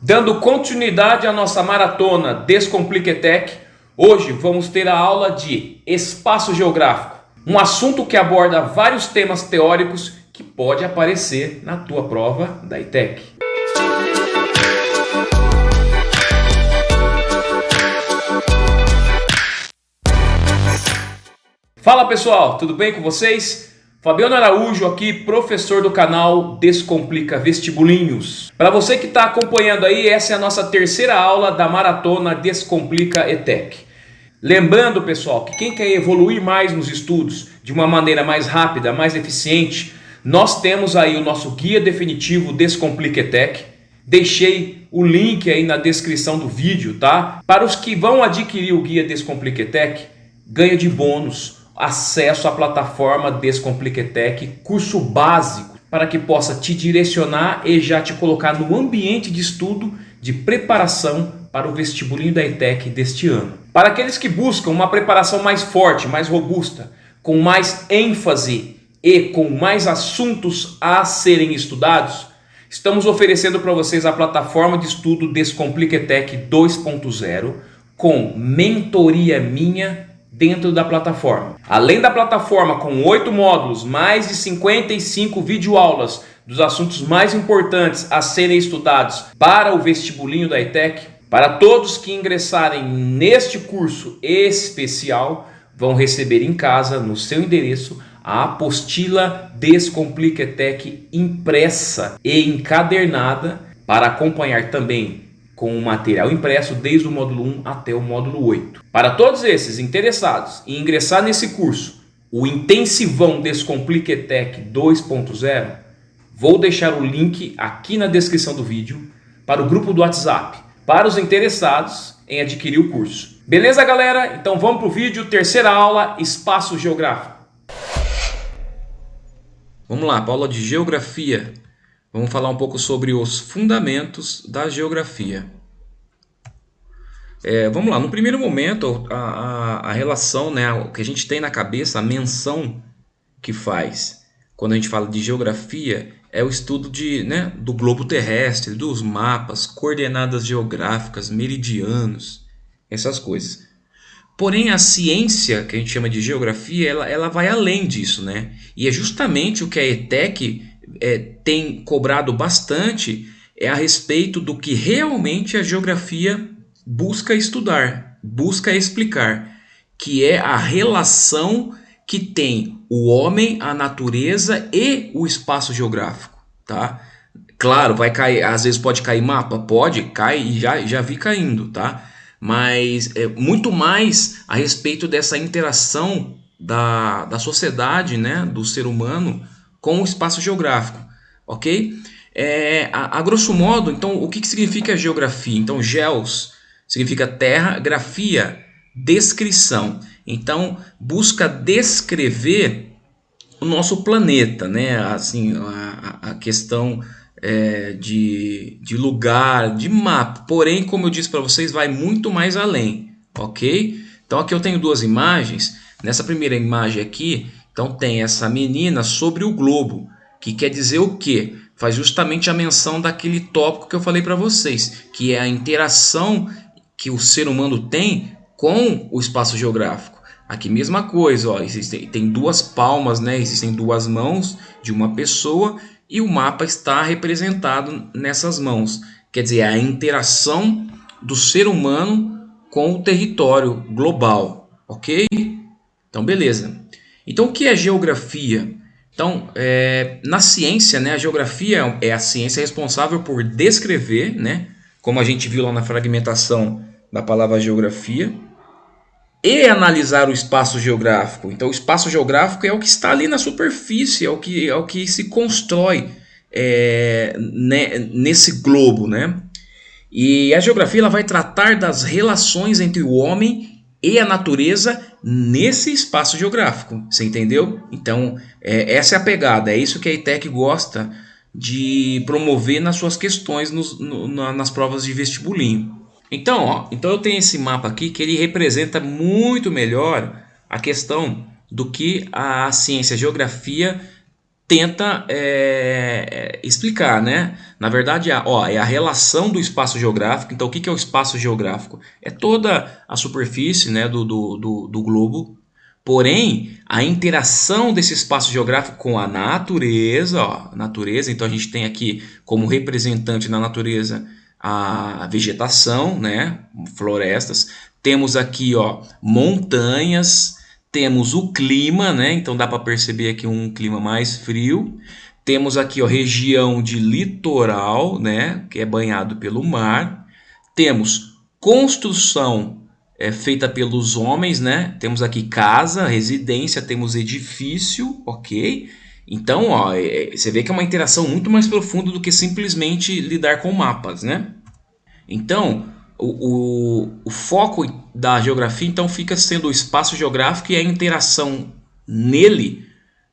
Dando continuidade à nossa maratona Descomplica ETEC, hoje vamos ter a aula de Espaço Geográfico, um assunto que aborda vários temas teóricos que pode aparecer na tua prova da ETEC. Fala pessoal, tudo bem com vocês? Fabiano Araújo aqui, professor do canal Descomplica Vestibulinhos. Para você que está acompanhando aí, essa é a nossa terceira aula da maratona Descomplica ETEC. Lembrando pessoal, que quem quer evoluir mais nos estudos de uma maneira mais rápida, mais eficiente, nós temos aí o nosso guia definitivo Descomplica ETEC. Deixei o link aí na descrição do vídeo, tá? Para os que vão adquirir o guia Descomplica ETEC, ganha de bônus acesso à plataforma Descomplica ETEC, curso básico, para que possa te direcionar e já te colocar no ambiente de estudo de preparação para o vestibulinho da ETEC deste ano. Para aqueles que buscam uma preparação mais forte, mais robusta, com mais ênfase e com mais assuntos a serem estudados, estamos oferecendo para vocês a plataforma de estudo Descomplica ETEC 2.0 com mentoria minha dentro da plataforma. Além da plataforma com 8 módulos, mais de 55 videoaulas dos assuntos mais importantes a serem estudados para o vestibulinho da ETEC, para todos que ingressarem neste curso especial, vão receber em casa, no seu endereço, a apostila Descomplica ETEC impressa e encadernada para acompanhar também com o material impresso desde o módulo 1 até o módulo 8. Para todos esses interessados em ingressar nesse curso, o Intensivão Descomplica ETEC 2.0, vou deixar o link aqui na descrição do vídeo para o grupo do WhatsApp, para os interessados em adquirir o curso. Beleza, galera? Então vamos para o vídeo, terceira aula, Espaço Geográfico. Vamos lá, para a aula de Geografia. Vamos falar um pouco sobre os fundamentos da geografia. Vamos lá, no primeiro momento, a relação, né, o que a gente tem na cabeça, a menção que faz quando a gente fala de geografia é o estudo do globo terrestre, dos mapas, coordenadas geográficas, meridianos, essas coisas. Porém, a ciência que a gente chama de geografia, ela vai além disso, né? E é justamente o que a ETEC tem cobrado bastante a respeito do que realmente a geografia busca estudar, busca explicar, que é a relação que tem o homem, a natureza e o espaço geográfico, tá? Claro, vai cair, às vezes pode cair mapa, pode, cai e já vi caindo, tá? Mas é muito mais a respeito dessa interação da sociedade, né, do ser humano com o espaço geográfico, ok? A grosso modo, então, o que significa geografia? Então, geos significa terra, grafia, descrição. Então, busca descrever o nosso planeta, né? Assim, a questão de lugar, de mapa. Porém, como eu disse para vocês, vai muito mais além, ok? Então, aqui eu tenho duas imagens. Nessa primeira imagem aqui, então tem essa menina sobre o globo, que quer dizer o quê? Faz justamente a menção daquele tópico que eu falei para vocês, que é a interação que o ser humano tem com o espaço geográfico. Aqui mesma coisa, ó, tem duas palmas, né? Existem duas mãos de uma pessoa e o mapa está representado nessas mãos. Quer dizer, a interação do ser humano com o território global, ok? Então, beleza. Então, o que é geografia? Então, na ciência, né, a geografia é a ciência responsável por descrever, né, como a gente viu lá na fragmentação da palavra geografia, e analisar o espaço geográfico. Então, o espaço geográfico é o que está ali na superfície, é o que se constrói nesse globo, né? E a geografia ela vai tratar das relações entre o homem e a natureza nesse espaço geográfico, você entendeu? Então, essa é a pegada, é isso que a ETEC gosta de promover nas suas questões nas provas de vestibulinho. Então eu tenho esse mapa aqui que ele representa muito melhor a questão do que a ciência geografia tenta explicar, né? Na verdade, é a relação do espaço geográfico. Então, o que é o espaço geográfico? É toda a superfície, né, do globo. Porém, a interação desse espaço geográfico com a natureza, ó, natureza. Então, a gente tem aqui como representante na natureza a vegetação, né, florestas. Temos aqui, ó, montanhas. Temos o clima, né? Então dá para perceber aqui um clima mais frio. Temos aqui a região de litoral, né? Que é banhado pelo mar. Temos construção feita pelos homens, né? Temos aqui casa, residência, temos edifício, ok? Então, ó, você vê que é uma interação muito mais profunda do que simplesmente lidar com mapas, né? Então, o foco da geografia então fica sendo o espaço geográfico e a interação nele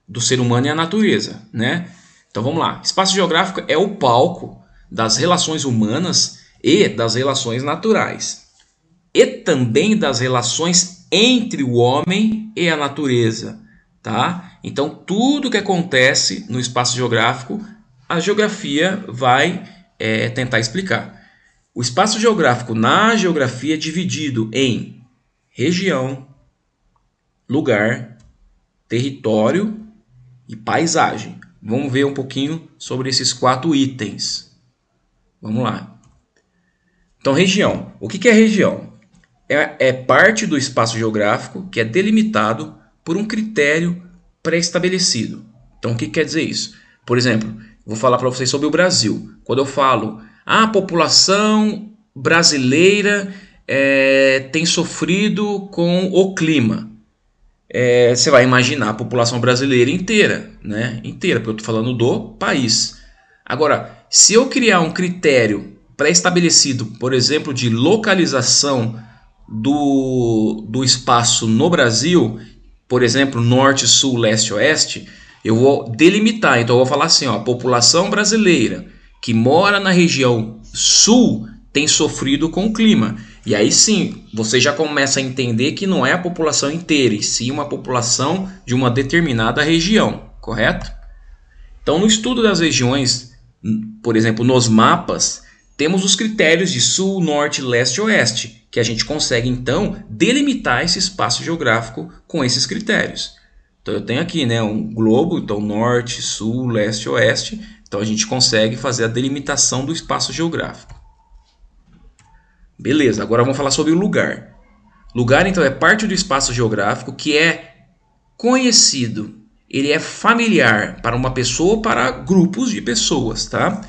do ser humano e a natureza, né? Então vamos lá. Espaço geográfico é o palco das relações humanas e das relações naturais, e também das relações entre o homem e a natureza, tá? Então tudo que acontece no espaço geográfico, a geografia vai tentar explicar. O espaço geográfico na geografia é dividido em região, lugar, território e paisagem. Vamos ver um pouquinho sobre esses 4 itens. Vamos lá. Então, região. O que é região? É parte do espaço geográfico que é delimitado por um critério pré-estabelecido. Então, o que quer dizer isso? Por exemplo, vou falar para vocês sobre o Brasil. Quando eu falo a população brasileira tem sofrido com o clima. Você vai imaginar a população brasileira inteira, né? Inteira, porque eu estou falando do país. Agora, se eu criar um critério pré-estabelecido, por exemplo, de localização do espaço no Brasil, por exemplo, norte, sul, leste, oeste, eu vou delimitar. Então, eu vou falar assim, ó, a população brasileira que mora na região sul tem sofrido com o clima. E aí sim, você já começa a entender que não é a população inteira, e sim uma população de uma determinada região, correto? Então, no estudo das regiões, por exemplo, nos mapas, temos os critérios de sul, norte, leste e oeste, que a gente consegue então delimitar esse espaço geográfico com esses critérios. Então eu tenho aqui, né, um globo, então norte, sul, leste, oeste. Então a gente consegue fazer a delimitação do espaço geográfico. Beleza, agora vamos falar sobre o lugar. Lugar, então, é parte do espaço geográfico que é conhecido, ele é familiar para uma pessoa ou para grupos de pessoas, tá?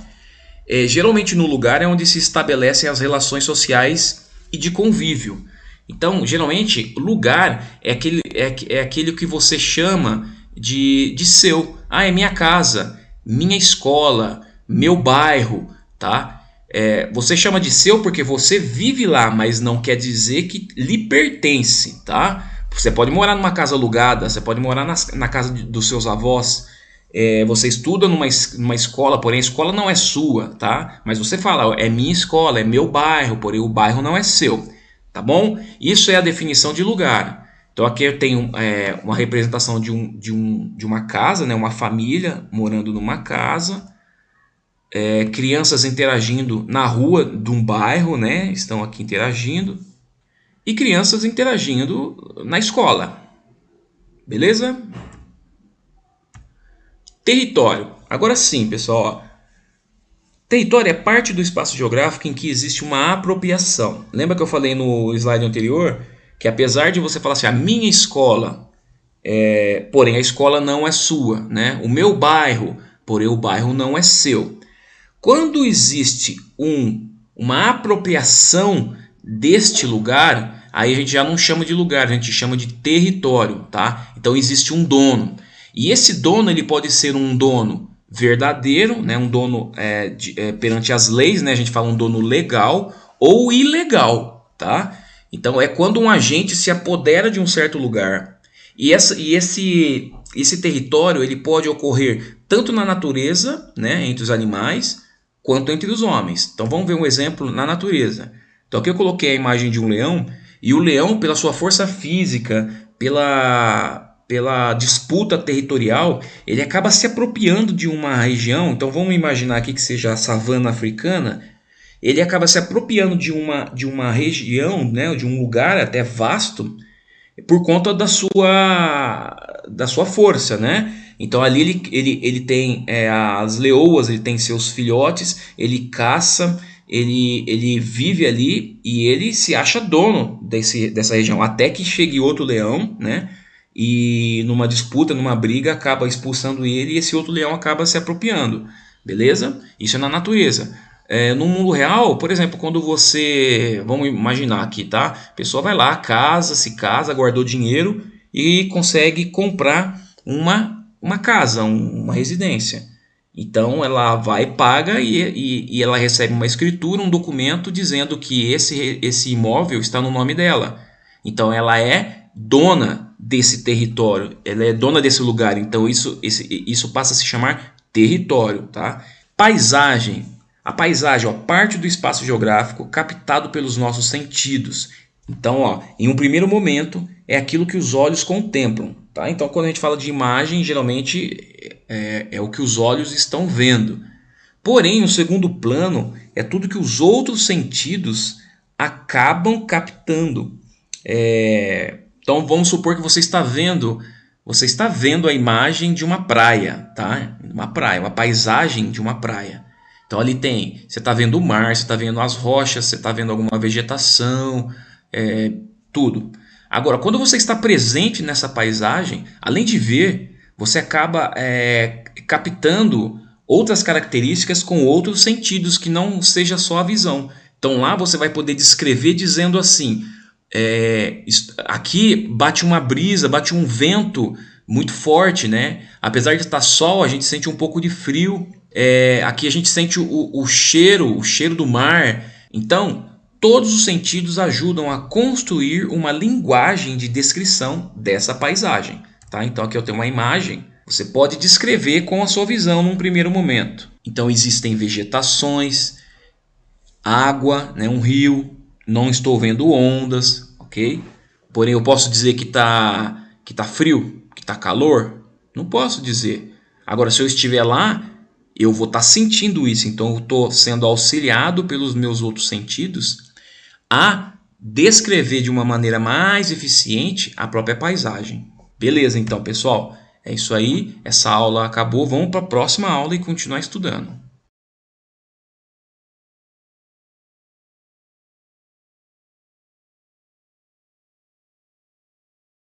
Geralmente no lugar é onde se estabelecem as relações sociais e de convívio. Então, geralmente, lugar é aquele que você chama de seu. Ah, é minha casa, minha escola, meu bairro, tá? Você chama de seu porque você vive lá, mas não quer dizer que lhe pertence, tá? Você pode morar numa casa alugada, você pode morar na casa dos seus avós, você estuda numa escola, porém a escola não é sua, tá? Mas você fala, é minha escola, é meu bairro, porém o bairro não é seu, tá bom? Isso é a definição de lugar. Então aqui eu tenho uma representação de uma casa, né? Uma família morando numa casa, crianças interagindo na rua de um bairro, né? Estão aqui interagindo, e crianças interagindo na escola, beleza? Território. Agora sim, pessoal. Ó. Território é parte do espaço geográfico em que existe uma apropriação. Lembra que eu falei no slide anterior que apesar de você falar assim, a minha escola, porém a escola não é sua, né? O meu bairro, porém o bairro não é seu. Quando existe uma apropriação deste lugar, aí a gente já não chama de lugar, a gente chama de território, tá? Então existe um dono. E esse dono ele pode ser um dono verdadeiro, né? Um dono perante as leis, né? A gente fala um dono legal ou ilegal, tá? Então é quando um agente se apodera de um certo lugar. E esse território ele pode ocorrer tanto na natureza, né? Entre os animais, quanto entre os homens. Então vamos ver um exemplo na natureza. Então aqui eu coloquei a imagem de um leão, e o leão, pela sua força física, pela disputa territorial, ele acaba se apropriando de uma região. Então vamos imaginar aqui que seja a savana africana. Ele acaba se apropriando de uma região, né, de um lugar até vasto, por conta da sua força, né? Então ali ele tem as leoas, ele tem seus filhotes, ele caça, ele vive ali e ele se acha dono dessa região, até que chegue outro leão, né? E numa disputa, numa briga, acaba expulsando ele e esse outro leão acaba se apropriando, beleza? Isso é na natureza. No mundo real, por exemplo, quando você, vamos imaginar aqui, tá? A pessoa vai lá, se casa, guardou dinheiro e consegue comprar uma casa, uma residência. Então ela vai, paga e ela recebe uma escritura, um documento dizendo que esse imóvel está no nome dela. Então ela é dona desse território, ela é dona desse lugar. Então isso passa a se chamar território, tá? Paisagem. A paisagem, ó, parte do espaço geográfico captado pelos nossos sentidos. Então, ó, em um primeiro momento, é aquilo que os olhos contemplam. Tá? Então, quando a gente fala de imagem, geralmente é o que os olhos estão vendo. Porém, no segundo plano, é tudo que os outros sentidos acabam captando. Então, vamos supor que você está vendo a imagem de uma praia, tá? Uma praia, uma paisagem de uma praia. Então ali você está vendo o mar, você está vendo as rochas, você está vendo alguma vegetação, tudo. Agora, quando você está presente nessa paisagem, além de ver, você acaba captando outras características com outros sentidos que não seja só a visão. Então lá você vai poder descrever dizendo assim, aqui bate uma brisa, bate um vento muito forte, né? Apesar de estar sol, a gente sente um pouco de frio. Aqui a gente sente o cheiro do mar. Então, todos os sentidos ajudam a construir uma linguagem de descrição dessa paisagem. Tá? Então, aqui eu tenho uma imagem. Você pode descrever com a sua visão num primeiro momento. Então, existem vegetações, água, né, um rio. Não estou vendo ondas, ok? Porém, eu posso dizer que tá frio, que está calor? Não posso dizer. Agora, se eu estiver lá, eu vou estar sentindo isso. Então, eu estou sendo auxiliado pelos meus outros sentidos a descrever de uma maneira mais eficiente a própria paisagem. Beleza, então, pessoal. É isso aí. Essa aula acabou. Vamos para a próxima aula e continuar estudando.